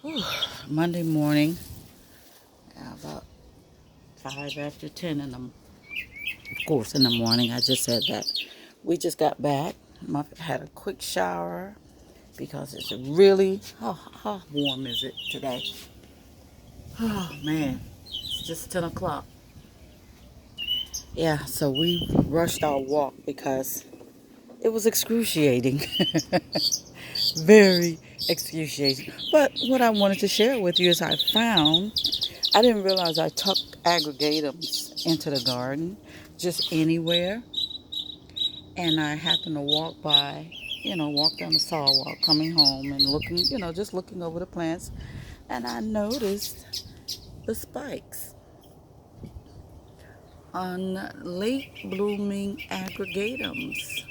Whew. Monday morning, about 5 after 10 in the, of course, in the morning. I just said that. We just got back. Had a quick shower because it's really, how warm is it today? Oh man, it's just 10 o'clock. Yeah, so we rushed our walk because it was excruciating. Very excruciating. But what I wanted to share with you is I didn't realize I tucked aggregatums into the garden just anywhere. And I happened to walk by, walk down the sidewalk coming home and looking, just looking over the plants. And I noticed the spikes on late blooming aggregatums.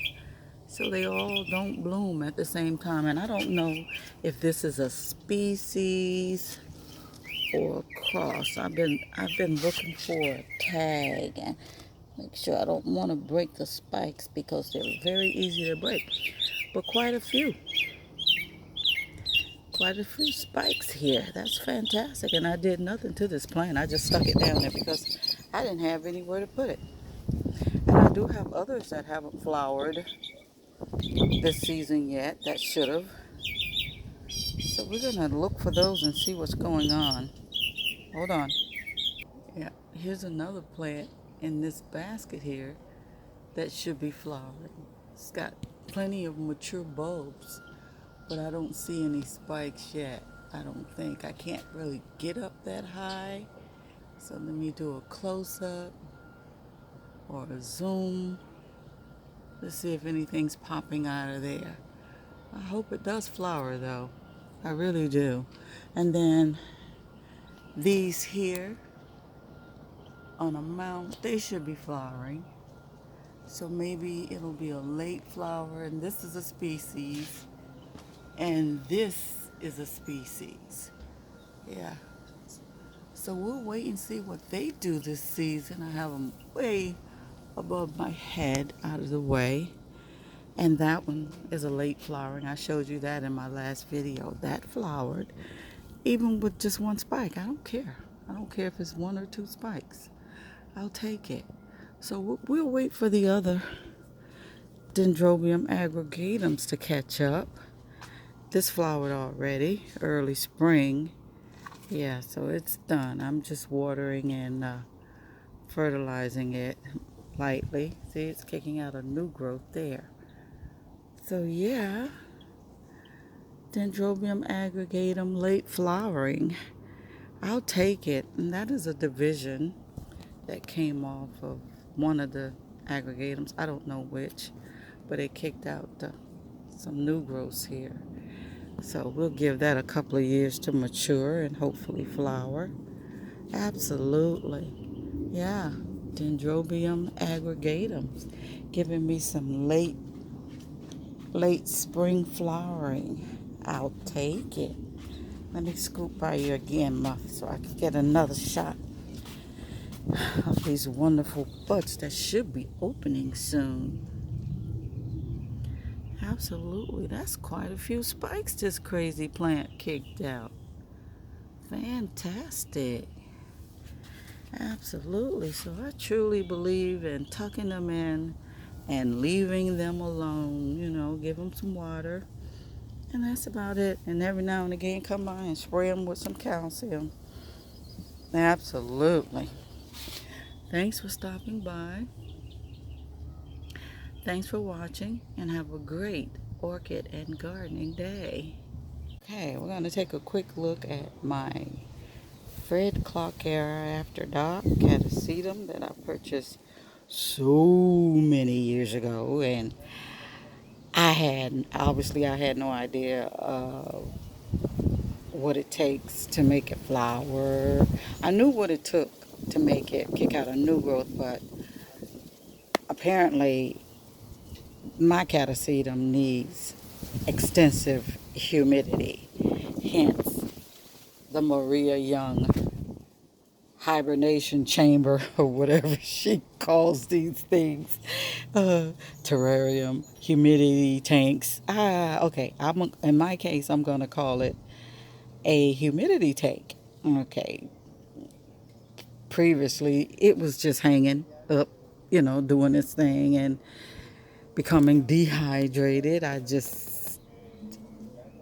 So they all don't bloom at the same time. And I don't know if this is a species or a cross. I've been looking for a tag and make sure I don't want to break the spikes because they're very easy to break. But quite a few spikes here. That's fantastic. And I did nothing to this plant. I just stuck it down there because I didn't have anywhere to put it. And I do have others that haven't flowered this season yet that should have. So we're going to look for those and see what's going on. Hold on. Yeah, here's another plant in this basket here that should be flowering. It's got plenty of mature bulbs, but I don't see any spikes yet. I don't think. I can't really get up that high. So let me do a close-up or a zoom. Let's see if anything's popping out of there. I hope it does flower though. I really do. And then these here on a mount, they should be flowering. So maybe it'll be a late flower, and this is a species, and this is a species. Yeah. So we'll wait and see what they do this season. I have them way above my head out of the way. And that one is a late flowering. I showed you that in my last video. That flowered, even with just one spike. I don't care. I don't care if it's one or two spikes. I'll take it. So we'll wait for the other Dendrobium aggregatums to catch up. This flowered already, early spring. Yeah, so it's done. I'm just watering and fertilizing it lightly. See, it's kicking out a new growth there. So yeah, Dendrobium aggregatum late flowering. I'll take it. And that is a division that came off of one of the aggregatums. I don't know which, but it kicked out some new growths here. So we'll give that a couple of years to mature and hopefully flower. Absolutely. Yeah. Dendrobium aggregatum giving me some late spring flowering. I'll take it. Let me scoop by you again, Muff, so I can get another shot of these wonderful buds that should be opening soon. Absolutely. That's quite a few spikes this crazy plant kicked out. Fantastic. Absolutely. So I truly believe in tucking them in and leaving them alone. Give them some water. And that's about it. And every now and again, come by and spray them with some calcium. Absolutely. Thanks for stopping by. Thanks for watching. And have a great orchid and gardening day. Okay, we're going to take a quick look at my Fred Clock Era After Dark Catasetum that I purchased so many years ago, and I had no idea what it takes to make it flower. I knew what it took to make it kick out a new growth, but apparently my Catasetum needs extensive humidity, hence the Maria Young hibernation chamber or whatever she calls these things, terrarium, humidity tanks. Okay, in my case I'm gonna call it a humidity tank. Okay, previously it was just hanging up, doing its thing and becoming dehydrated.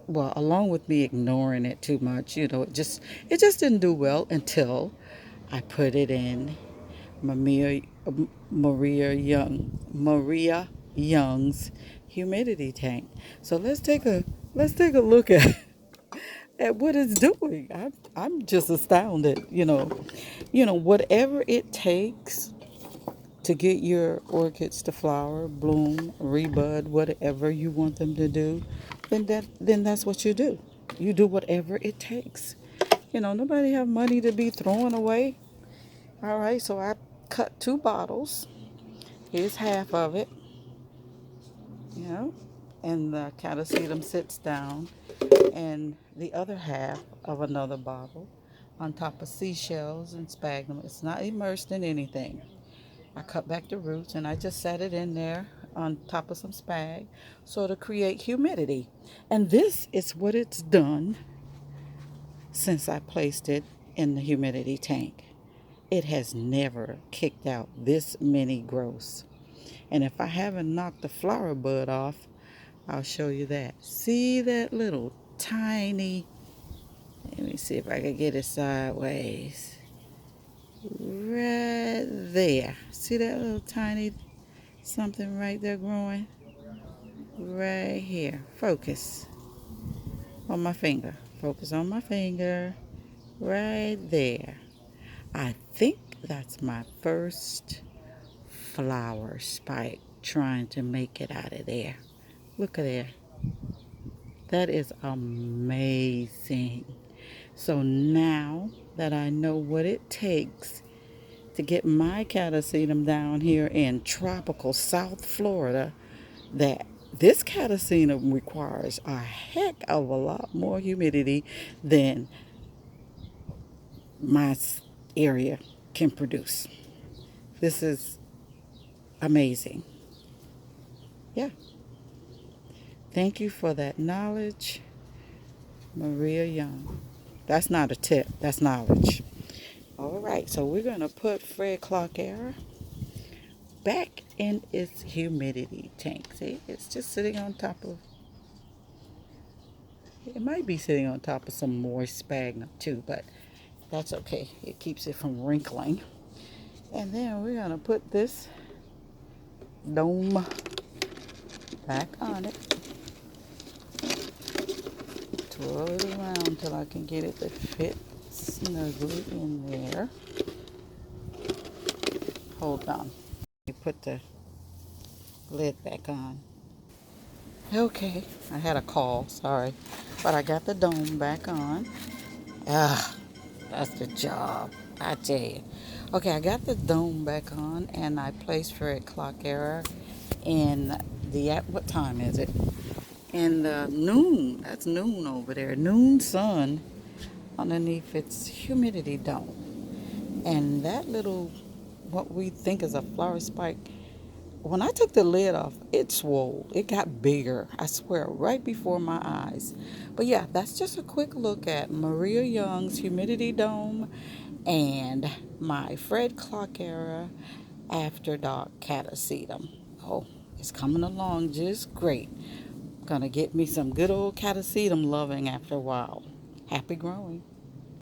Well, along with me ignoring it too much, it just didn't do well until I put it in Maria Maria Young's humidity tank. So let's take a look at what it's doing. I'm just astounded. Whatever it takes to get your orchids to flower, bloom, rebud, whatever you want them to do, then that's what you do. You do whatever it takes. Nobody have money to be throwing away. All right, so I cut 2 bottles. Here's half of it, you know, and the catasetum sits down, and the other half of another bottle on top of seashells and sphagnum. It's not immersed in anything. I cut back the roots and I just set it in there on top of some spag so to create humidity. And this is what it's done since I placed it in the humidity tank. It has never kicked out this many growths. And if I haven't knocked the flower bud off, I'll show you that. See that little tiny, let me see if I can get it sideways. Right there. See that little tiny something right there growing? Right here. Focus on my finger. Focus on my finger. Right there. I think that's my first flower spike trying to make it out of there. Look at there. That is amazing. So now that I know what it takes to get my catasetum down here in tropical South Florida, that this catasetum requires a heck of a lot more humidity than my area can produce. This is amazing. Yeah. Thank you for that knowledge, Maria Young. That's not a tip, that's knowledge. All right, so we're going to put Fred Clark Era back in its humidity tank. See, it's just sitting on top of, it might be sitting on top of some moist sphagnum too, but that's okay. It keeps it from wrinkling. And then we're going to put this dome back on it. Twirl it around until I can get it to fit snugly in there. Hold on. You put the lid back on. Okay, I had a call, sorry. But I got the dome back on. Ah, that's the job, I tell you. Okay, I got the dome back on and I placed Fred Clock Error in what time is it? In the noon, that's noon over there. Noon sun underneath its humidity dome. And that little, what we think is a flower spike, when I took the lid off, it swole. It got bigger, I swear, right before my eyes. But yeah, that's just a quick look at Maria Young's humidity dome and my Fred Clark Era After Dark Catasetum. Oh, it's coming along just great. Gonna get me some good old Catasetum loving after a while. Happy growing.